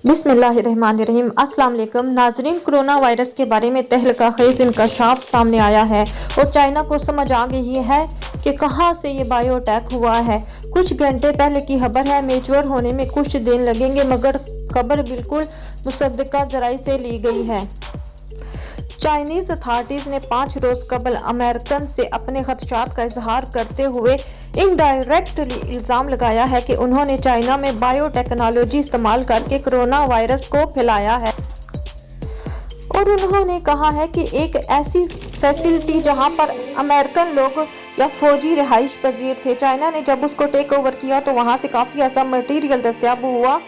बिस्मिल्लाहिर्रहमानिर्रहीम। अस्सलाम वालेकुम नाजरीन, कोरोना वायरस के बारे में तहलका खेज इंकशाफ सामने आया है और चाइना को समझ आ गई है कि कहां से ये बायो अटैक हुआ है। कुछ घंटे पहले की खबर है, मेच्योर होने में कुछ दिन लगेंगे, मगर खबर बिल्कुल मुसद्दका जराई से ली गई है। चाइनीज अथॉरिटीज ने 5 रोज कबल अमेरिकन से अपने खदशात का इजहार करते हुए इनडायरेक्टली इल्जाम लगाया है कि उन्होंने चाइना में बायोटेक्नोलॉजी इस्तेमाल करके कोरोना वायरस को फैलाया है। और उन्होंने कहा है कि एक ऐसी फैसिलिटी जहां पर अमेरिकन लोग या फौजी रिहाइश पजीर थे, चाइना ने जब उसको टेक ओवर किया तो वहां से काफ़ी ऐसा मटेरियल दस्तयाब हुआ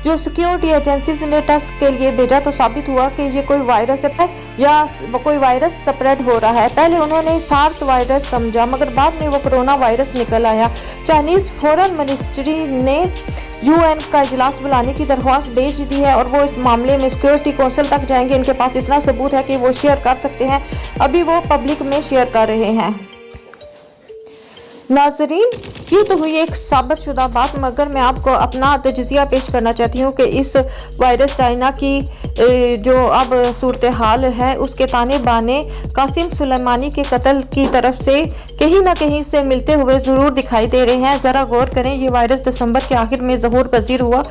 जो सिक्योरिटी एजेंसीज ने टेस्ट के लिए भेजा, तो साबित हुआ कि ये कोई वायरस है या कोई वायरस स्प्रेड हो रहा है। पहले उन्होंने सार्स वायरस समझा, मगर बाद में वो कोरोना वायरस निकल आया। चाइनीज फॉरेन मिनिस्ट्री ने यूएन का इजलास बुलाने की दरख्वास्त भेज दी है और वो इस मामले में सिक्योरिटी काउंसिल तक जाएंगे। इनके पास इतना सबूत है कि वो शेयर कर सकते हैं, अभी वो पब्लिक में शेयर कर रहे हैं। नाजरीन, ये तो हुई एक साबित शुदा बात, मगर मैं आपको अपना तजज़िया पेश करना चाहती हूँ कि इस वायरस चाइना की जो अब सूरत हाल है उसके ताने बाने कासिम सुलेमानी के कत्ल की तरफ से कहीं ना कहीं से मिलते हुए ज़रूर दिखाई दे रहे हैं। ज़रा गौर करें, ये वायरस दिसंबर के आखिर में ज़हूर पजीर हुआ,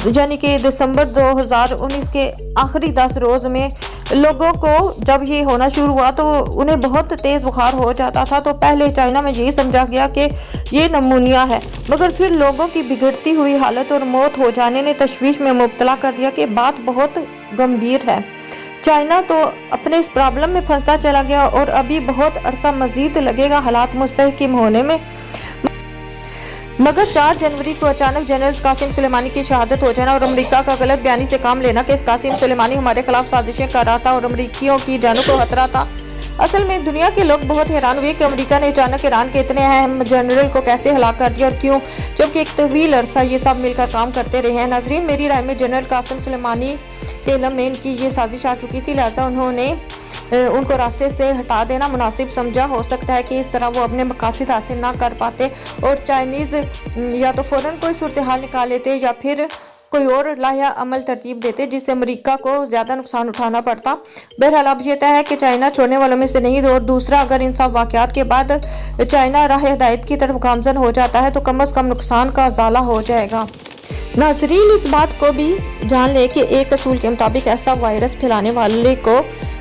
यानी कि दिसंबर 2019 के आखिरी 10 रोज़ में लोगों को जब ये होना शुरू हुआ तो उन्हें बहुत तेज़ बुखार हो जाता था। तो पहले चाइना में यही समझा गया कि ये नमूनिया है, मगर फिर लोगों की बिगड़ती हुई हालत और मौत हो जाने ने तशवीश में मुब्तला कर दिया कि बात बहुत गंभीर है। चाइना तो अपने इस प्रॉब्लम में फंसता चला गया और अभी बहुत अरसा मजीद लगेगा हालात मुस्तहकम होने में। मगर 4 जनवरी को अचानक जनरल कासिम सुलेमानी की शहादत हो जाना और अमेरिका का गलत बयानी से काम लेना कि इस कासिम सुलेमानी हमारे खिलाफ साजिशें कर रहा था और अमेरिकियों की जानों को खतरा था। असल में दुनिया के लोग बहुत हैरान हुए कि अमेरिका ने अचानक ईरान के इतने अहम जनरल को कैसे हलाक कर दिया और क्यों, जबकि एक तवील अरसा ये सब मिलकर काम करते रहे हैं। नाजरीन, मेरी राय में जनरल कासिम सुलेमानी के इल्म में इनकी ये साजिश आ चुकी थी, लिहाजा उन्होंने उनको रास्ते से हटा देना मुनासिब समझा। हो सकता है कि इस तरह वो अपने मकासद हासिल ना कर पाते और चाइनीज़ या तो फ़ौरन कोई सूरत हाल निकाल लेते या फिर कोई और लाया अमल तरतीब देते जिससे अमेरिका को ज़्यादा नुकसान उठाना पड़ता। बहरहाल अब ये तय है कि चाइना छोड़ने वालों में से नहीं। और दूसरा, अगर इन सब वाक़यात के बाद चाइना राह हिदायत की तरफ गामजन हो जाता है तो कम अज़ कम नुकसान का ज़ाला हो जाएगा। नाजरीन, इस बात को भी जान ले कि एक असूल के मुताबिक ऐसा वायरस फैलाने वाले को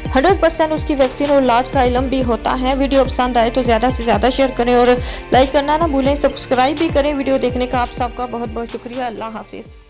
100% उसकी वैक्सीन और इलाज का इल्म भी होता है। वीडियो पसंद आए तो ज़्यादा से ज़्यादा शेयर करें और लाइक करना ना भूलें, सब्सक्राइब भी करें। वीडियो देखने का आप सबका बहुत बहुत शुक्रिया। अल्लाह हाफिज़।